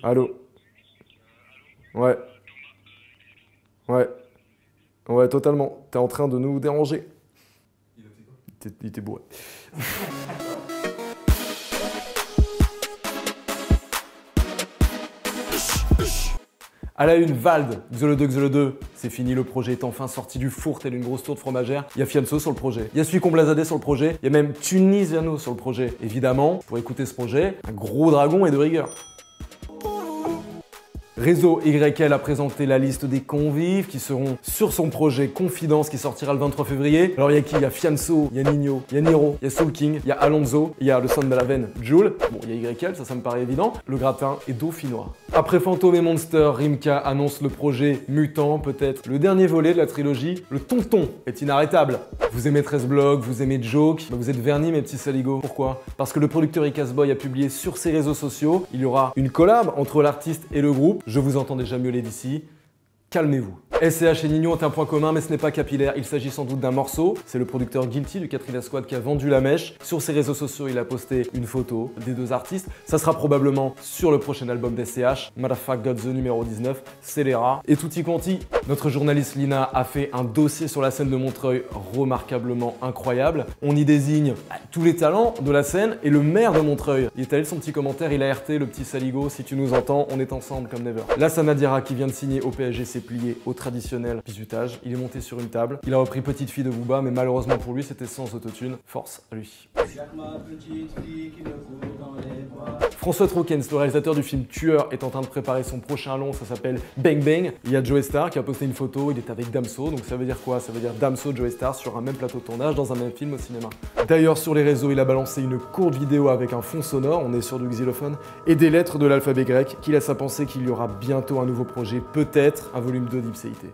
Allô? Ouais. Ouais. Ouais, totalement. T'es en train de nous déranger. Il était bourré. À la une, Vald, Xolo 2, c'est fini, le projet est enfin sorti du four tel une grosse tour de fromagère. Il y a Fianso sur le projet, il y a celui qu'on blasé sur le projet, il y a même Tunisiano sur le projet. Évidemment, pour écouter ce projet, un gros dragon est de rigueur. Réseau YL a présenté la liste des convives qui seront sur son projet Confidence qui sortira le 23 février. Alors il y a qui? Il y a Fianso, il y a Nino, il y a Niro, il y a Soul King, il y a Alonso, il y a le son de la veine Jules. Bon, il y a YL, ça me paraît évident. Le gratin est dauphinois. Après Fantôme et Monster, Rimka annonce le projet Mutant, peut-être le dernier volet de la trilogie. Le tonton est inarrêtable. Vous aimez 13 blogs, vous aimez Joke, vous êtes vernis mes petits saligots. Pourquoi? Parce que le producteur Icasboy a publié sur ses réseaux sociaux, il y aura une collab entre l'artiste et le groupe. Je vous entends déjà miauler d'ici. Calmez-vous. SCH et Nino ont un point commun, mais ce n'est pas capillaire. Il s'agit sans doute d'un morceau. C'est le producteur Guilty du 4th Squad qui a vendu la mèche. Sur ses réseaux sociaux, il a posté une photo des deux artistes. Ça sera probablement sur le prochain album d'SCH, Motherfuck Got The numéro 19, Scélérat. Et tutti quanti, notre journaliste Lina a fait un dossier sur la scène de Montreuil remarquablement incroyable. On y désigne tous les talents de la scène et le maire de Montreuil. Il est allé de son petit commentaire, il a RT, le petit saligo. Si tu nous entends, on est ensemble comme never. Lassana Diarra qui vient de signer au PSG s'est plié au traditionnel bisutage. Il est monté sur une table. Il a repris Petite Fille de Booba, mais malheureusement pour lui, c'était sans autotune. Force à lui. François Trockens, le réalisateur du film Tueur, est en train de préparer son prochain long, ça s'appelle Bang Bang. Il y a Joey Star qui a posté une photo, il est avec Damso, donc ça veut dire quoi? Ça veut dire Damso, Joey Star sur un même plateau de tournage dans un même film au cinéma. D'ailleurs, sur les réseaux, il a balancé une courte vidéo avec un fond sonore, on est sur du xylophone, et des lettres de l'alphabet grec qui laissent à penser qu'il y aura bientôt un nouveau projet, peut-être un volume 2 d'Ipséité.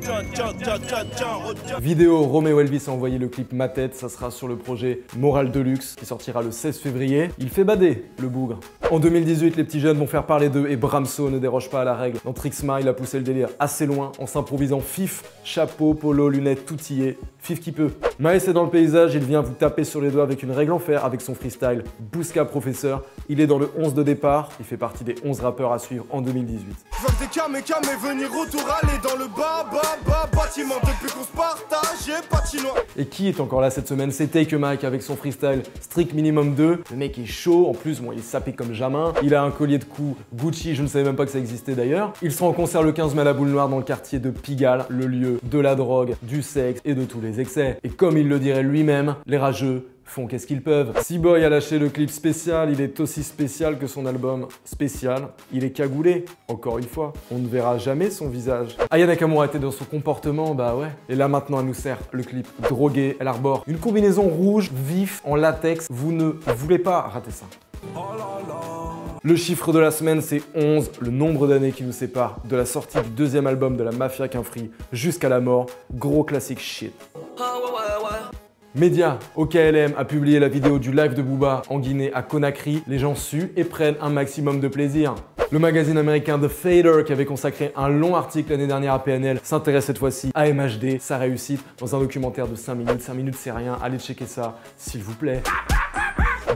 Vidéo, Roméo Elvis a envoyé le clip Ma Tête, ça sera sur le projet Moral Deluxe qui sortira le 16 février. Il fait bader, le bougre. En 2018, les petits jeunes vont faire parler d'eux et Bramso ne déroge pas à la règle. Dans Trixma, il a poussé le délire assez loin en s'improvisant fif, chapeau, polo, lunettes, tout y est. Fif qui peut. Maës est dans le paysage, il vient vous taper sur les doigts avec une règle en fer avec son freestyle Bouska Professeur. Il est dans le 11 de départ, il fait partie des 11 rappeurs à suivre en 2018. Je veux des camés venir retour aller dans le bâtiment depuis qu'on se partage patinoire. Et qui est encore là cette semaine? C'est Take a Mike avec son freestyle Strict Minimum 2. Le mec est chaud, en plus bon, il est sapé comme Jamin. Il a un collier de cou Gucci, je ne savais même pas que ça existait d'ailleurs. Il sera en concert le 15 mai à la Boule Noire dans le quartier de Pigalle, le lieu de la drogue, du sexe et de tous les excès. Et comme il le dirait lui-même, les rageux font qu'est-ce qu'ils peuvent. C-Boy a lâché le clip spécial, il est aussi spécial que son album spécial. Il est cagoulé, encore une fois. On ne verra jamais son visage. Aya Nakamura était dans son comportement, bah ouais. Et là maintenant elle nous sert le clip drogué. Elle arbore une combinaison rouge, vif, en latex. Vous ne voulez pas rater ça. Le chiffre de la semaine, c'est 11, le nombre d'années qui nous sépare de la sortie du deuxième album de la Mafia Qu'un Free jusqu'à la mort. Gros classique shit. Média, OKLM a publié la vidéo du live de Booba en Guinée à Conakry. Les gens suent et prennent un maximum de plaisir. Le magazine américain The Fader, qui avait consacré un long article l'année dernière à PNL, s'intéresse cette fois-ci à MHD, sa réussite, dans un documentaire de 5 minutes. 5 minutes, c'est rien, allez checker ça, s'il vous plaît.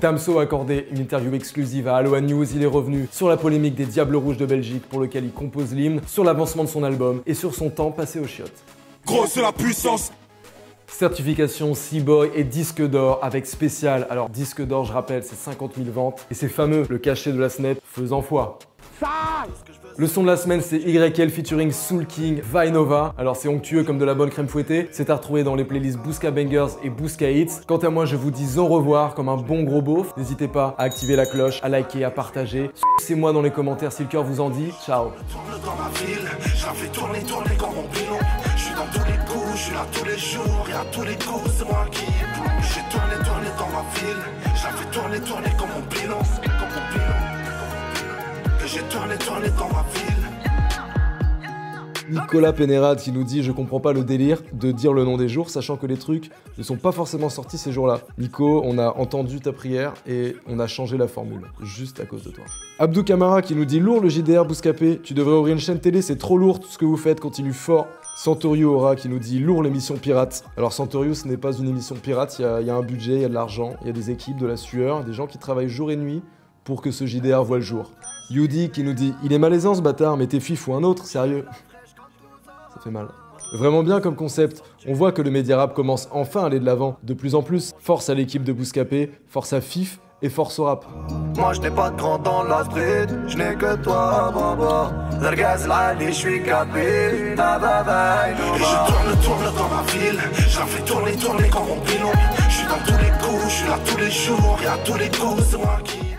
Damso a accordé une interview exclusive à Aloha News. Il est revenu sur la polémique des Diables Rouges de Belgique pour lequel il compose l'hymne, sur l'avancement de son album et sur son temps passé aux chiottes. Gros, c'est la puissance. Certification C-Boy et disque d'or avec spécial. Alors disque d'or, je rappelle, c'est 50 000 ventes. Et c'est fameux, le cachet de la SNEP faisant foi. Le son de la semaine, c'est YL featuring Soul King, Vainova. Alors c'est onctueux comme de la bonne crème fouettée. C'est à retrouver dans les playlists Bouska Bangers et Bouska Hits. Quant à moi, je vous dis au revoir comme un bon gros beauf. N'hésitez pas à activer la cloche, à liker, à partager. C'est moi dans les commentaires si le cœur vous en dit. Ciao. Je suis là tous les jours et à tous les coups, c'est moi qui bouge. J'ai tourné dans ma ville, j'avais tourné comme mon bilan, que j'ai tourné dans ma ville. Nicolas Pénérade qui nous dit « Je comprends pas le délire de dire le nom des jours, sachant que les trucs ne sont pas forcément sortis ces jours-là. » Nico, on a entendu ta prière et on a changé la formule, juste à cause de toi. Abdou Kamara qui nous dit « Lourd le JDR Bouscapé, tu devrais ouvrir une chaîne télé, c'est trop lourd tout ce que vous faites, continue fort. » Santorio Aura qui nous dit « Lourd l'émission pirate ». Alors Santorio, ce n'est pas une émission pirate, il y a un budget, il y a de l'argent, il y a des équipes, de la sueur, des gens qui travaillent jour et nuit pour que ce JDR voit le jour. Yudi qui nous dit « Il est malaisant ce bâtard, mais t'es fif ou un autre, sérieux ?» Ça fait mal. Vraiment bien comme concept, on voit que le média rap commence enfin à aller de l'avant, de plus en plus. Force à l'équipe de Bouscapé, force à Fif et force au rap. Moi je n'ai pas de grand dans la street, je n'ai que toi, baba. L'orgaz l'ali, je suis capé, et je tourne dans ma ville. Je la fais tourner comme mon pilon. Je suis dans tous les coups, je suis là tous les jours, et à tous les coups, c'est moi qui...